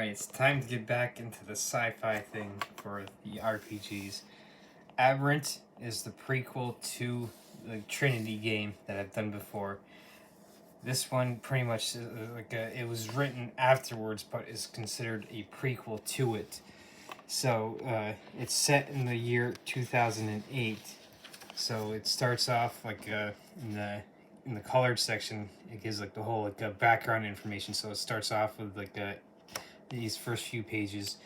Alright, it's time to get back into the sci-fi thing for the RPGs. Aberrant is the prequel to the Trinity game that I've done before. This one pretty much it was written afterwards, but is considered a prequel to it. So it's set in the year 2008. So it starts off in the colored section. It gives the whole background information. So it starts off with these first few pages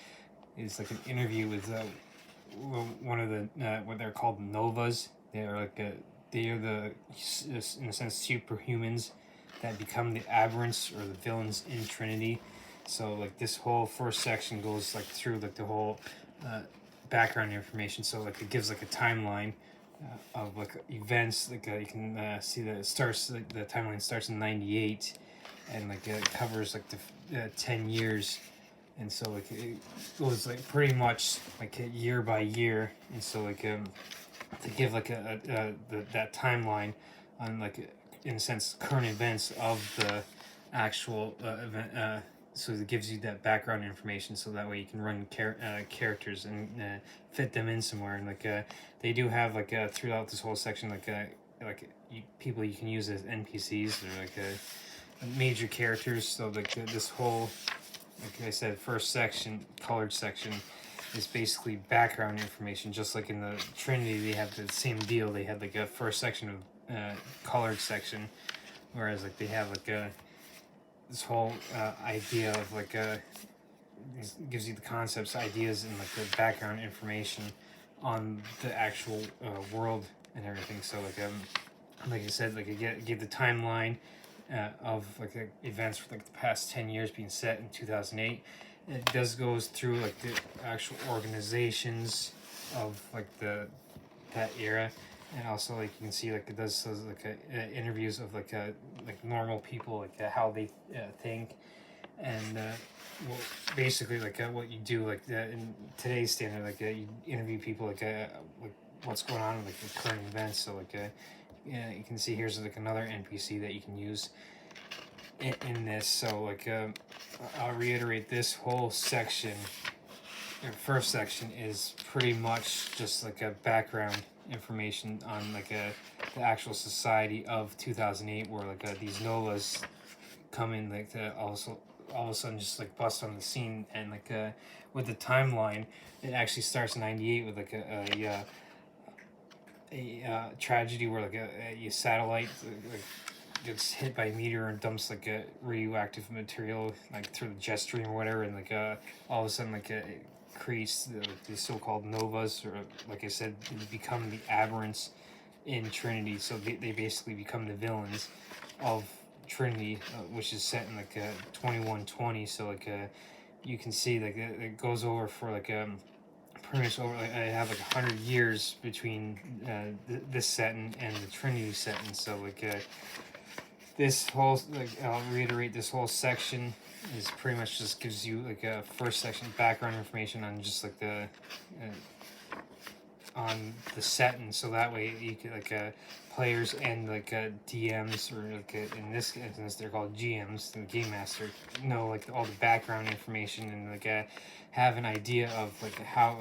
is an interview with one of the what they're called novas. They're the in a sense superhumans that become the aberrants or the villains in Trinity. So this whole first section goes through the whole background information. So it gives a timeline of events. You can see that it starts the timeline starts in '98, and it covers the 10 years. And so it goes pretty much year by year. And so to give that timeline on in a sense current events of the actual event, so it gives you that background information, so that way you can run characters and fit them in somewhere. And they do have throughout this whole section people you can use as NPCs. They're major characters. So this whole, like I said, first section, colored section, is basically background information. Just like in the Trinity, they have the same deal. They had a first section of colored section, whereas they have this whole idea of gives you the concepts, ideas, and the background information on the actual world and everything. So like I said, it give the timeline of events for the past 10 years being set in 2008. It goes through the actual organizations of that era, and also you can see it does interviews of normal people, how they think, and basically what you do in today's standard, you interview people what's going on with the current events. So you can see here's another NPC that you can use in this. So I'll reiterate, this whole section, first section, is pretty much just a background information on the actual society of 2008, where these novas come in to also all of a sudden just bust on the scene. And with the timeline, it actually starts in '98 with a tragedy where a satellite gets hit by a meteor and dumps a radioactive material through the jet stream or whatever, and all of a sudden it creates the so-called novas, or like I said, they become the aberrants in Trinity. So they basically become the villains of Trinity, which is set in 2120. So you can see it goes over for pretty much over. I have 100 years between this setting and the Trinity setting. So this whole, I'll reiterate, this whole section is pretty much just gives you a first section background information on just on the setting, so that way you can players and DMs, or in this instance they're called GMs, the game master, know all the background information, and have an idea of how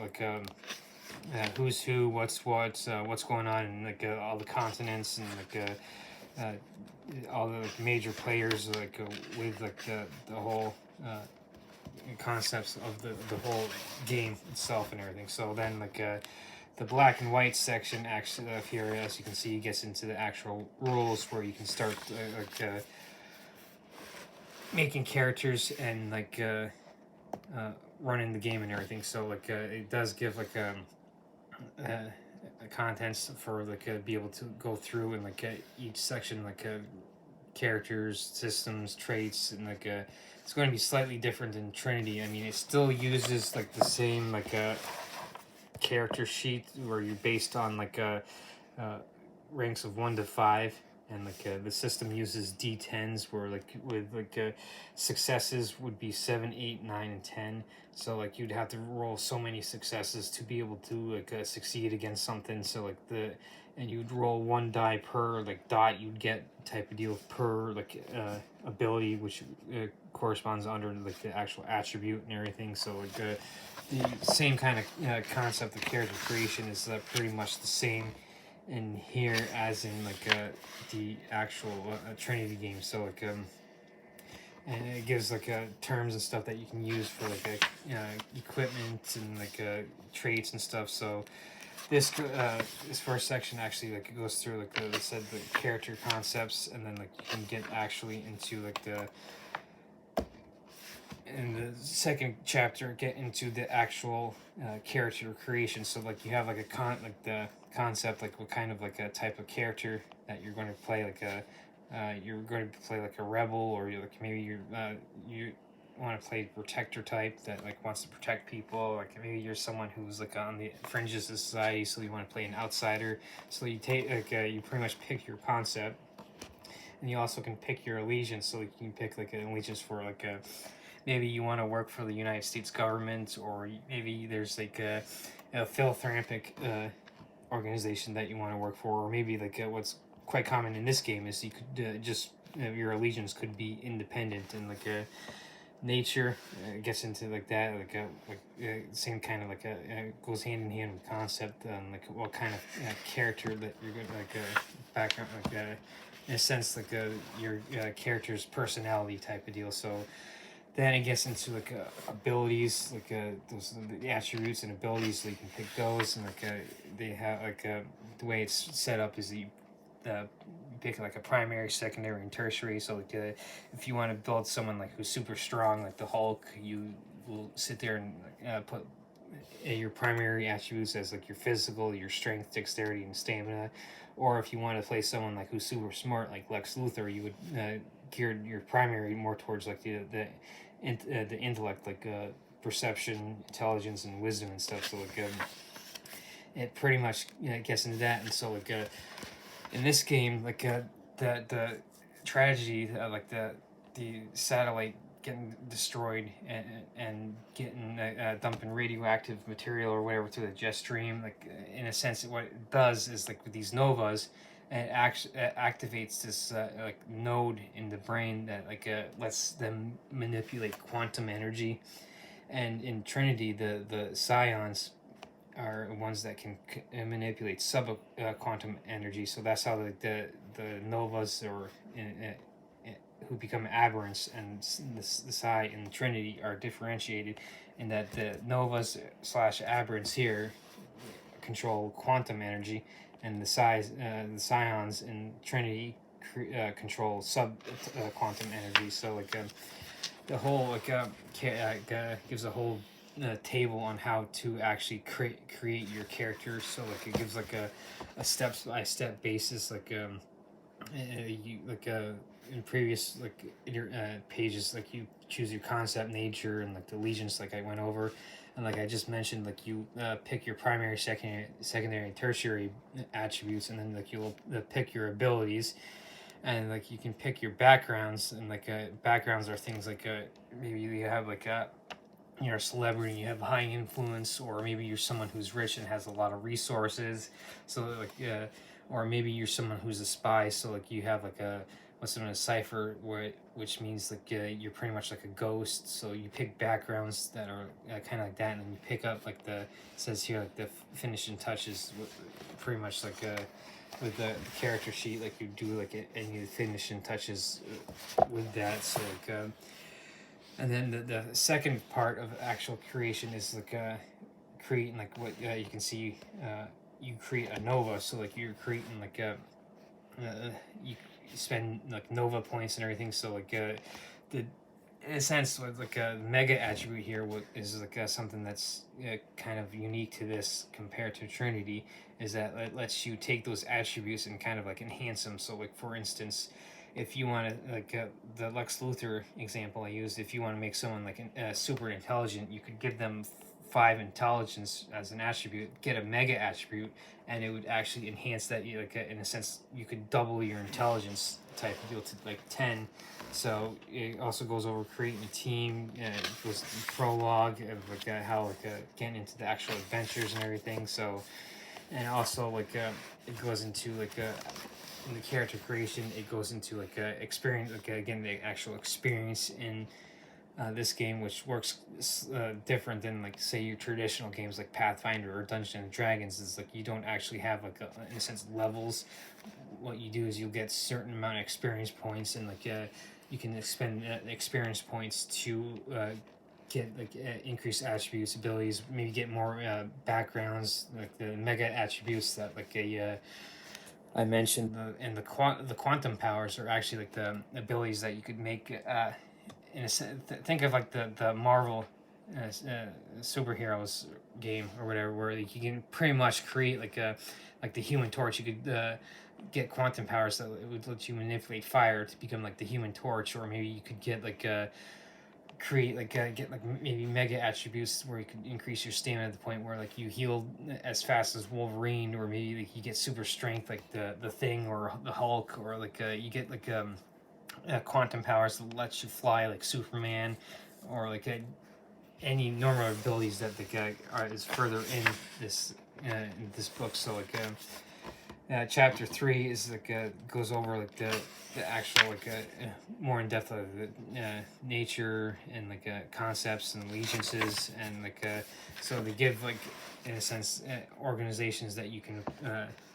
who's who, what's going on in all the continents, and all the major players, with the whole concepts of the whole game itself and everything. So then the black and white section actually here, as you can see, gets into the actual rules, where you can start making characters and running the game and everything. So it does give contents for be able to go through and each section, characters, systems, traits, and it's going to be slightly different than Trinity. I mean, it still uses the same character sheet, where you're based on ranks of 1 to 5, and the system uses D10s, where with successes would be 7, 8, 9, and 10. So you'd have to roll so many successes to be able to succeed against something. So and you'd roll one die per like dot you'd get type of deal per like ability, which corresponds under like the actual attribute and everything. So like the same kind of concept of character creation is pretty much the same in here as in like the actual Trinity game. So like and it gives like terms and stuff that you can use for like equipment and like traits and stuff. So this first section actually like goes through like the character concepts, and then like you can get actually into like the in the second chapter get into the actual character creation. So like you have like the concept like what kind of like a type of character that you're going to play, like a you're going to play like a rebel, or you're like maybe you want to play protector type that like wants to protect people, like maybe you're someone who's like on the fringes of society, so you want to play an outsider. So you take like you pretty much pick your concept, and you also can pick your allegiance. So like, you can pick like an allegiance for like a maybe you want to work for the United States government, or maybe there's like a philanthropic organization that you want to work for, or maybe like what's quite common in this game is you could just your allegiance could be independent, and like nature gets into like that, like same kind of like goes hand in hand with concept, and like what kind of character that you're going to like background, like in a sense like your character's personality type of deal. So then it gets into like abilities, like those the attributes and abilities. So you can pick those, and like they have like the way it's set up is that you pick like a primary, secondary, and tertiary. So like if you want to build someone like who's super strong, like the Hulk, you will sit there and put your primary attributes as like your physical, your strength, dexterity, and stamina. Or if you want to play someone like who's super smart, like Lex Luthor, you would gear your primary more towards like the intellect, like perception, intelligence, and wisdom and stuff. So like it pretty much gets into that. And so like in this game, like the tragedy, like the satellite getting destroyed and getting dumping radioactive material or whatever through the jet stream, like in a sense what it does is like with these novas, it activates this like node in the brain that like lets them manipulate quantum energy. And in Trinity, the scions are ones that can manipulate sub quantum energy. So that's how the novas or who become aberrants and the psi in Trinity are differentiated, in that the novas slash aberrants here control quantum energy, and the scions in Trinity control sub quantum energy. So like the whole like gives a whole table on how to actually create your character. So like it gives like a step by step basis, like you like in previous like in your pages, like you choose your concept, nature, and like the allegiance, like I went over, and like I just mentioned, like you pick your primary, secondary, and tertiary attributes, and then like you'll pick your abilities, and like you can pick your backgrounds, and like backgrounds are things like maybe you have like you're a celebrity, you have high influence, or maybe you're someone who's rich and has a lot of resources. So like or maybe you're someone who's a spy, so like you have like a what's known as cipher, which means like you're pretty much like a ghost. So you pick backgrounds that are kind of like that, and then you pick up like it says here like the finishing touches, pretty much like with the character sheet, like you do like any of the finishing touches with that. So like and then the second part of actual creation is like creating like what you can see you create a nova. So like you're creating like you spend like nova points and everything. So like the in a sense with like a mega attribute here, what is like something that's kind of unique to this compared to Trinity, is that it lets you take those attributes and kind of like enhance them. So like for instance, if you want to like the Lex Luthor example I used, if you want to make someone like super intelligent, you could give them 5 intelligence as an attribute, get a mega attribute, and it would actually enhance that. You like in a sense you could double your intelligence type of deal to like 10. So it also goes over creating a team. It goes through prologue of like how like getting into the actual adventures and everything. So and also like it goes into like in the character creation, it goes into like experience, like again the actual experience in this game, which works different than like say your traditional games like Pathfinder or Dungeons and Dragons. Is like you don't actually have like in a sense levels. What you do is you'll get certain amount of experience points, and like you can expend experience points to get like increased attributes, abilities, maybe get more backgrounds, like the mega attributes that like I mentioned. The quantum powers are actually like the abilities that you could make. In a sense, think of like the Marvel superheroes game or whatever, where like, you can pretty much create like the Human Torch. You could get quantum powers that it would let you manipulate fire to become like the Human Torch, or maybe you could get like create like get like maybe mega attributes where you could increase your stamina to the point where like you heal as fast as Wolverine, or maybe like you get super strength like the Thing or the Hulk, or like you get like quantum powers that lets you fly like Superman, or like any normal abilities that the guy is further in this book. So like chapter 3 is like goes over like the actual like more in depth of the nature and like concepts and allegiances, and like so they give like in a sense organizations that you can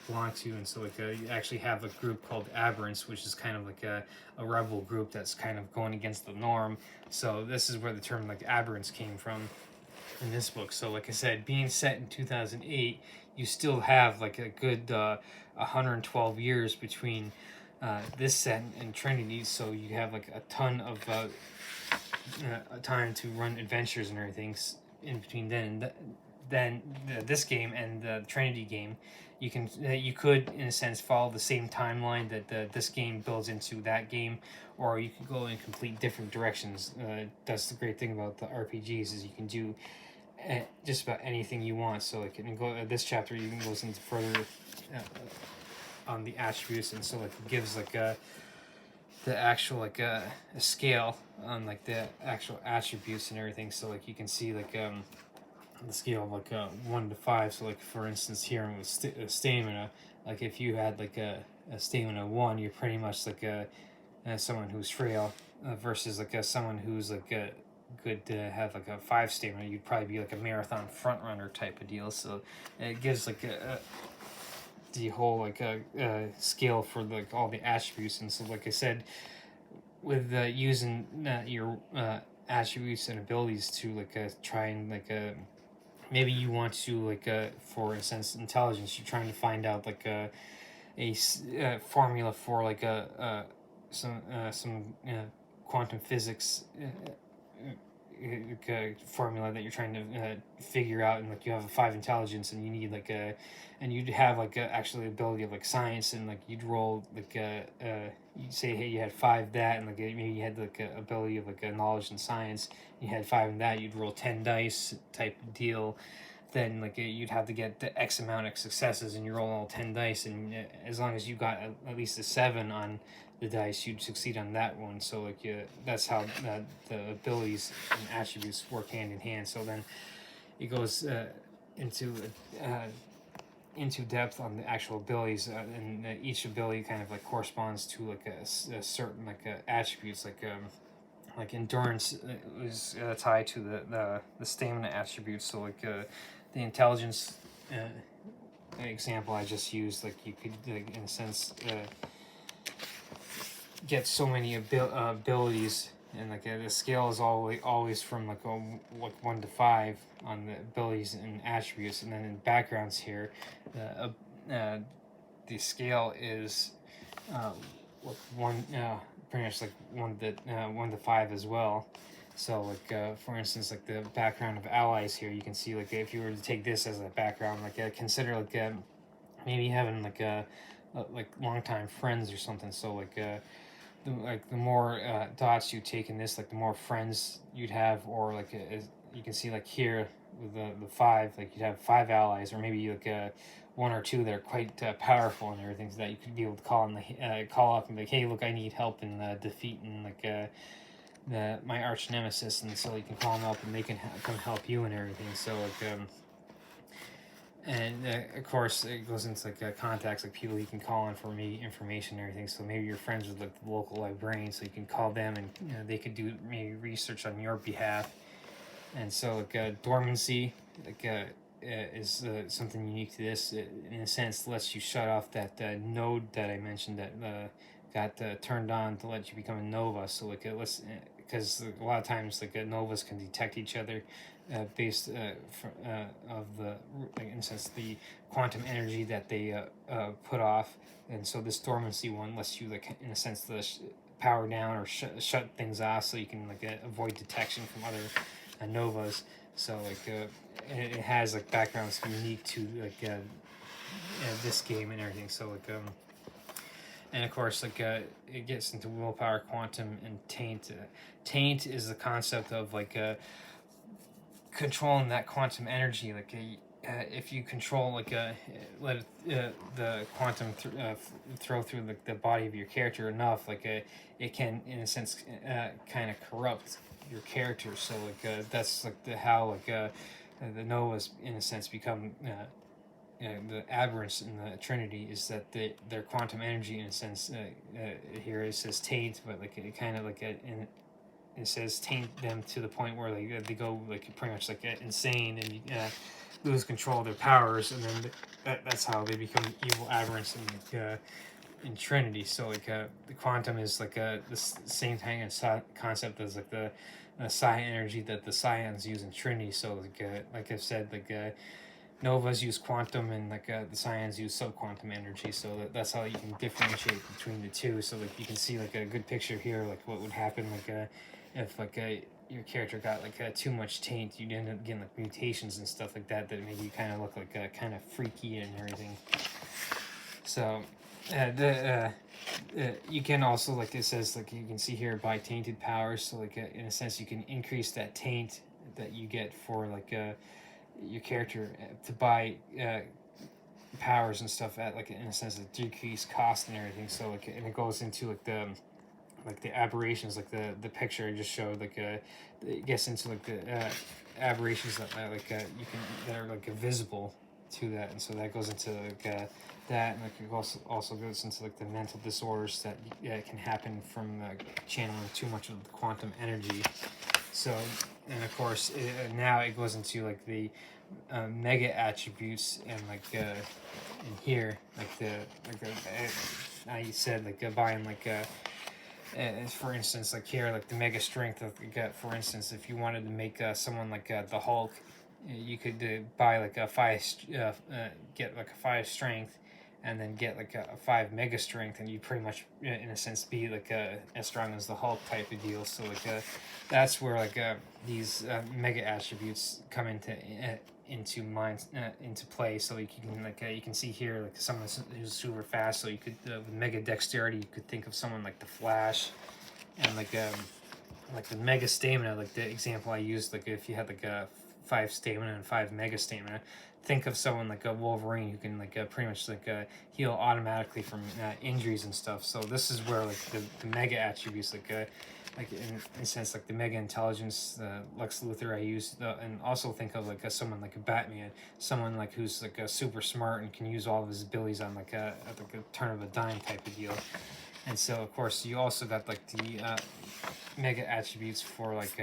belong to. And so like you actually have a group called Aberrant, which is kind of like a rebel group that's kind of going against the norm. So this is where the term like Aberrants came from in this book. So like I said, being set in 2008, you still have like a good 112 years between this set and Trinity, so you have like a ton of time to run adventures and everything in between then this game and the Trinity game. You could in a sense follow the same timeline that this game builds into that game, or you could go in complete different directions. That's the great thing about the RPGs, is you can do just about anything you want. So like in this chapter even goes into further on the attributes, and so like it gives like the actual like a scale on like the actual attributes and everything. So like you can see like the scale of like 1 to 5. So like for instance here with stamina, like if you had like a stamina 1, you're pretty much like someone who's frail, versus like someone who's like good to have like a 5 stamina. You'd probably be like a marathon front runner type of deal. So it gives like the whole like scale for like all the attributes. And so like I said, with using your attributes and abilities to like try and like maybe you want to like for instance intelligence, you're trying to find out like a formula for like some quantum physics formula that you're trying to figure out, and like you have a 5 intelligence, and you need like and you'd have like actually ability of like science, and like you'd roll like you'd say hey you had 5 that, and like maybe you had like a ability of like a knowledge in science, you had 5 in that, you'd roll 10 dice type deal. Then like you'd have to get the X amount of successes, and you roll all 10 dice, and as long as you got at least a 7 on the dice, you'd succeed on that one. So like that's how the abilities and attributes work hand in hand. So then it goes into depth on the actual abilities, and each ability kind of like corresponds to like a certain like attributes, like endurance is tied to the stamina attributes. So like the intelligence example I just used, like you could like, in a sense get so many abilities, and like the scale is always from like 1 to 5 on the abilities and attributes. And then in backgrounds here, the scale is one pretty much like 1 to 5 as well. So like for instance like the background of allies here, you can see like if you were to take this as a background, like consider like maybe having like like longtime friends or something. So like the more dots you take in this, like the more friends you'd have. Or like you can see like here with the 5, like you'd have 5 allies, or maybe like 1 or 2 that are quite powerful and everything, so that you could be able to call up and be like, hey look, I need help in defeating like my arch nemesis, and so you can call them up and they can come help you and everything. So like And of course, it goes into like contacts, like people you can call on for me information and everything. So maybe you're friends with like the local librarian, so you can call them and they could do maybe research on your behalf. And so like dormancy, like is something unique to this. It, in a sense, lets you shut off that node that I mentioned that got turned on to let you become a nova. So like it lets because a lot of times like novas can detect each other based of the like, in a sense the quantum energy that they put off, and so this dormancy one lets you like in a sense the power down or shut things off so you can like avoid detection from other novas. So like it has like backgrounds unique to like this game and everything. So like and of course like it gets into willpower, quantum, and taint. Taint is the concept of like controlling that quantum energy. Like if you control like let the quantum throw through the body of your character enough, like it can in a sense kind of corrupt your character. So like that's like how like the novas in a sense become the aberrants in the trinity, is that their quantum energy in a sense here it says taint, but like it kind of like it says taint them to the point where they go like pretty much like insane and lose control of their powers, and then that's how they become evil aberrants in Trinity. So like the quantum is like the same kind of concept as like the psi energy that the scions use in Trinity. So like I've said, like novas use quantum and like the scions use subquantum energy. So that's how you can differentiate between the two. So like you can see like a good picture here, like what would happen like if like your character got like too much taint, you'd end up getting like mutations and stuff like that that made you kind of look like kind of freaky and everything. So you can also like it says like you can see here by tainted powers. So like in a sense you can increase that taint that you get for like your character to buy powers and stuff at like in a sense a decreased cost and everything. So like and it goes into like the aberrations, like the picture I just showed, like it gets into like the aberrations that like you can that are like visible to that, and so that goes into like that, and like it also goes into like the mental disorders that can happen from channeling too much of the quantum energy. So and of course now it goes into like the mega attributes, and like in here like I said like buying like for instance, like here, like the mega strength of for instance, if you wanted to make someone like the Hulk, you could buy like a get like a 5 strength, and then get like a 5 mega strength, and you pretty much, in a sense, be like as strong as the Hulk type of deal. So like that's where like these mega attributes come into play. So like you can like you can see here like someone who's super fast. So you could with mega dexterity, you could think of someone like the Flash, and like the mega stamina, like the example I used, like if you had like a 5 stamina and 5 mega stamina, think of someone like a Wolverine who can like pretty much like heal automatically from injuries and stuff. So this is where like the mega attributes like in a sense like the mega intelligence, Lex Luthor I use, and also think of like someone like a Batman, someone like who's like super smart and can use all of his abilities on like a turn of a dime type of deal. And so of course you also got like the mega attributes for like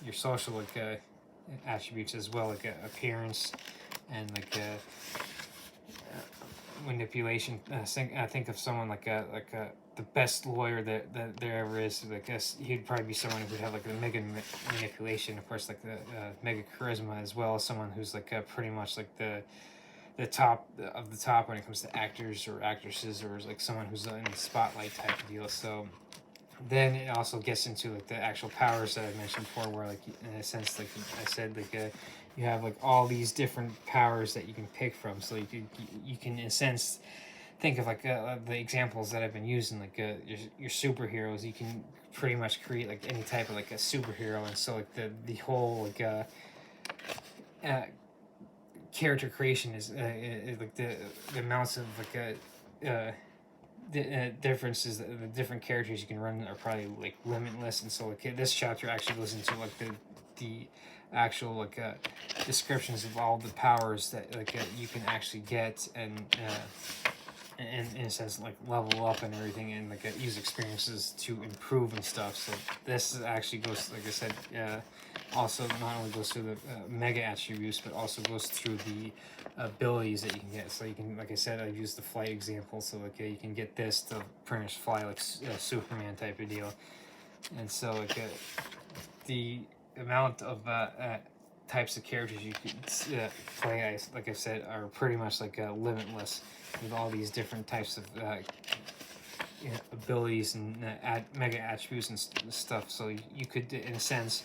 your social like attributes as well, like appearance and like manipulation. Think of someone like the best lawyer that there ever is. I guess he'd probably be someone who'd have like the mega manipulation, of course, like the mega charisma, as well as someone who's like pretty much like the top of the top when it comes to actors or actresses, or like someone who's in the spotlight type of deal. So then it also gets into like the actual powers that I mentioned before, where like in a sense, like I said, like you have like all these different powers that you can pick from. So you can in a sense think of like the examples that I've been using, like your superheroes. You can pretty much create like any type of like a superhero, and so like the whole like character creation is like the amounts of like the differences, the different characters you can run are probably like limitless. And so like this chapter actually goes into like the actual like descriptions of all the powers that like you can actually get, and in a sense like level up and everything, and like use experiences to improve and stuff. So this actually goes, like I said, also not only goes through the mega attributes, but also goes through the abilities that you can get. So you can, like I said, I used the flight example, so like you can get this to pretty much fly like Superman type of deal. And so like the amount of types of characters you can play, like I said, are pretty much like limitless, with all these different types of abilities and mega attributes and stuff. So you could, in a sense,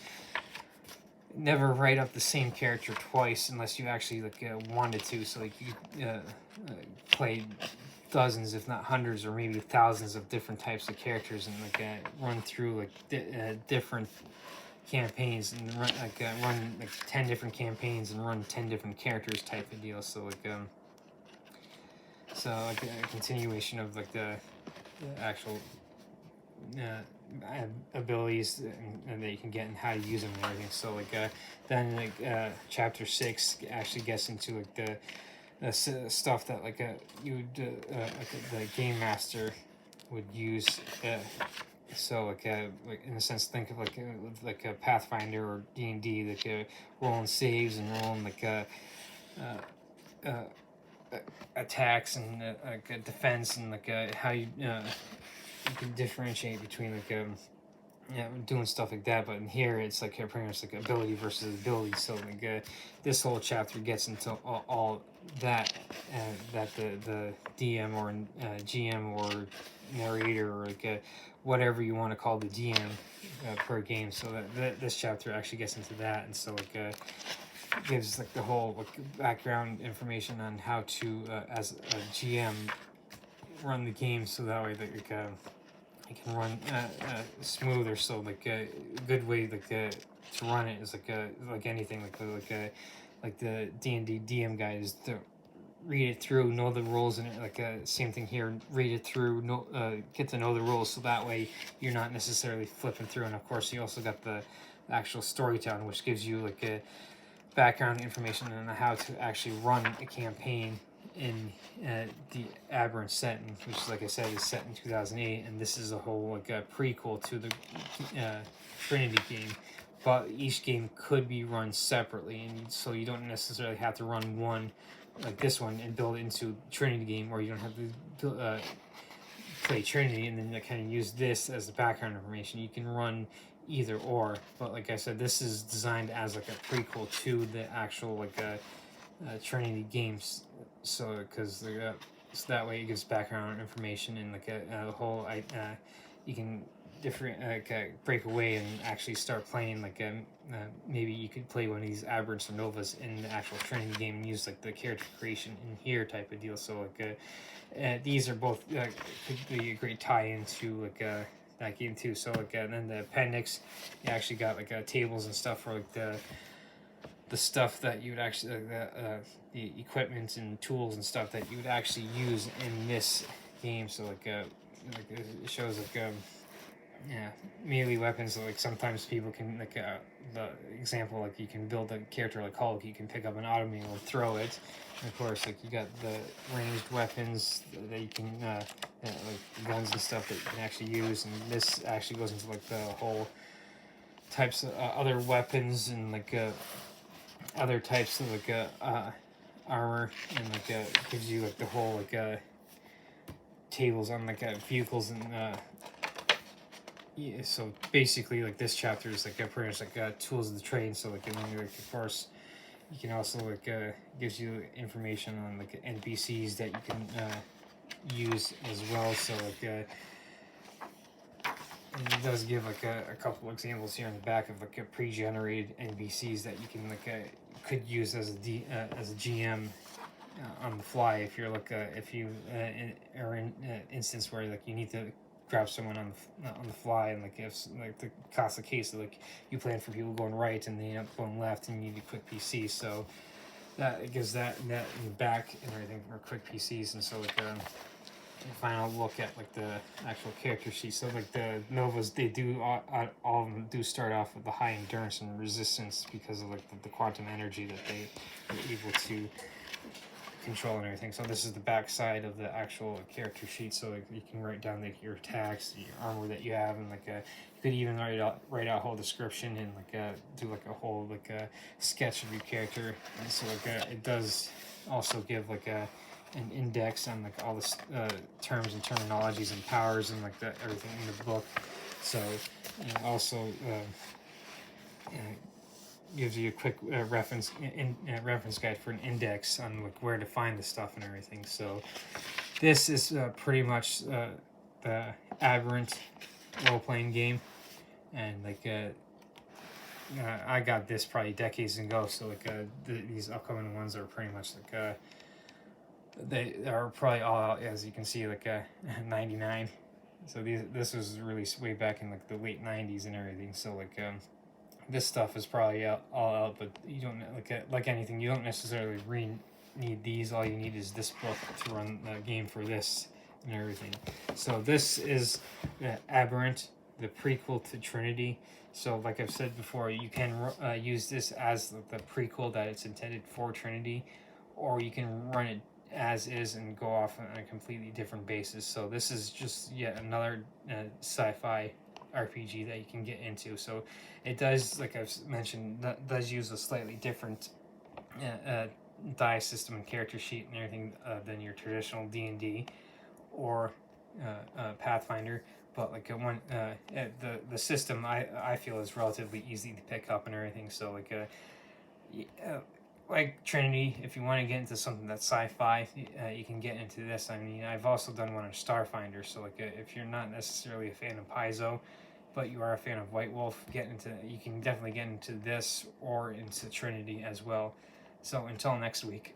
never write up the same character twice unless you actually like wanted to. So like you play dozens, if not hundreds, or maybe thousands of different types of characters, and like run through like different campaigns, and run like 10 different campaigns and run 10 different characters type of deal. So like a continuation of like the actual abilities and that you can get and how to use them and everything. So like then like chapter 6 actually gets into like the stuff that like you would the game master would use. So like in a sense, think of like a Pathfinder or D&D, like rolling saves and rolling like attacks and like defense, and like how you can differentiate between like doing stuff like that. But in here it's like pretty much like ability versus ability. So like this whole chapter gets into all that that the DM or GM or narrator or like whatever you want to call the DM per game. So that this chapter actually gets into that, and so like gives like the whole like background information on how to as a GM run the game, so that way that it can run smoother. So like a good way like to run it is like anything like the D&D DM guide is to read it through, know the rules in it. Like same thing here, read it through, get to know the rules, so that way you're not necessarily flipping through. And of course you also got the actual storytelling, which gives you like a background information on how to actually run a campaign in the Aberrant setting, which, like I said, is set in 2008, and this is a whole like a prequel to the Trinity game. But each game could be run separately, and so you don't necessarily have to run one like this one and build it into Trinity game, or you don't have to play Trinity and then kind of use this as the background information. You can run either or, but like I said, this is designed as like a prequel to the actual like Trinity games. So because so that way it gives background information and like a whole you can different break away and actually start playing like maybe you could play one of these Aberrants or Novas in the actual Trinity game and use like the character creation in here type of deal. So like these are both could be a great tie-in to like that game too. So like and then the appendix, you actually got like tables and stuff for like the stuff that you would actually the equipment and tools and stuff that you would actually use in this game. So like it shows like melee weapons. Like sometimes people can like the example, like you can build a character like Hulk, you can pick up an automobile and throw it. And of course, like you got the ranged weapons that you can like guns and stuff that you can actually use. And this actually goes into like the whole types of other weapons and like other types of like armor, and like gives you like the whole like tables on like vehicles and yeah. So basically like this chapter is like pretty much like tools of the trade. So like, and then like of course you can also like gives you information on like NPCs that you can use as well. So like and it does give like a couple examples here in the back of like pre-generated NPCs that you can like could use as a GM on the fly if you're like if you are in an instance where like you need to grab someone on the fly, and like if like the cost of case, like you plan for people going right and they end up going left and you need a quick PC. So that it gives that in the back and everything for quick PCs. And so like final look at like the actual character sheet. So like the Novas, they do all of them do start off with the high endurance and resistance because of like the quantum energy that they are able to control and everything. So this is the back side of the actual character sheet. So like you can write down like your attacks, your armor that you have, and like you could even write out a whole description and like do like a whole like a sketch of your character. And so like it does also give like an index on like all the terms and terminologies and powers and like everything in the book. So also gives you a quick reference guide for an index on like where to find the stuff and everything. So this is pretty much the Aberrant role-playing game, and like I got this probably decades ago. So like these upcoming ones are pretty much like they are probably all out, as you can see, like 99. So this was released way back in like the late 90s and everything. So like this stuff is probably all out, but you don't like anything. You don't necessarily need these. All you need is this book to run the game for this and everything. So this is Aberrant, the prequel to Trinity. So like I've said before, you can use this as the prequel that it's intended for Trinity, or you can run it as is and go off on a completely different basis. So this is just yet another sci-fi RPG that you can get into. So it does, like I've mentioned, does use a slightly different die system and character sheet and everything than your traditional D&D or Pathfinder. But like the system I feel is relatively easy to pick up and everything. So like Trinity, if you want to get into something that's sci-fi, you can get into this. I mean, I've also done one on Starfinder, so like if you're not necessarily a fan of Paizo, but you are a fan of White Wolf, you can definitely get into this or into Trinity as well. So until next week.